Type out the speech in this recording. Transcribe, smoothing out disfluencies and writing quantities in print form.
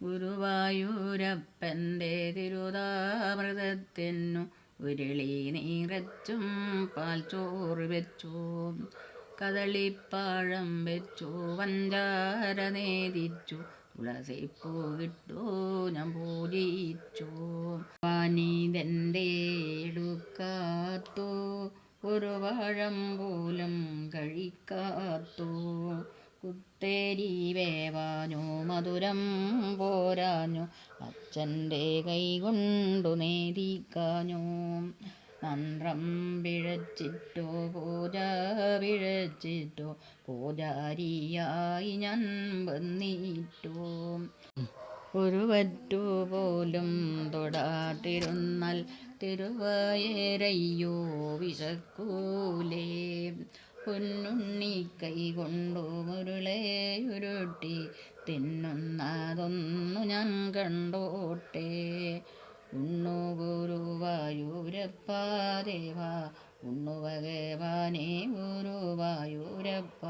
ഗുരുവായൂരപ്പൻ്റെ തിരുതാമൃതത്തിനു ഉരുളി നീറച്ചും പാൽച്ചോറ് വെച്ചു, കദളിപ്പഴം വെച്ചു, പഞ്ചാര നേദിച്ചു, തുളസിപ്പൂ ഇട്ടു ഞാൻ പൂജിച്ചു. വാനിതെൻ്റെ എടുക്കാത്തു, ഒരു പഴം പോലും കഴിക്കാത്തു. കുത്തേരി വേവാനോ മധുരം പോരാഞ്ഞു, അച്ഛൻ്റെ കൈ കൊണ്ടു നേദിക്കാഞ്ഞു. മന്ത്രം പിഴച്ചിട്ടോ പൂജ പിഴച്ചിട്ടോ, പൂജാരിയായി ഞാൻ വന്നിട്ടു. ഒരു വറ്റു പോലും തൊടാതിരുന്നാൽ തിരുവായേരയ്യോ വിശക്കൂലേ. പൊന്നുണ്ണി കൈ കൊണ്ടു മുരുളയുരുട്ടി തിന്നുന്നതൊന്നു ഞാൻ കണ്ടോട്ടെ. ഉണ്ണു ഗുരുവായൂരപ്പ ദേവാ, ഉണ്ണു ഭഗവാനേ ഗുരുവായൂരപ്പ.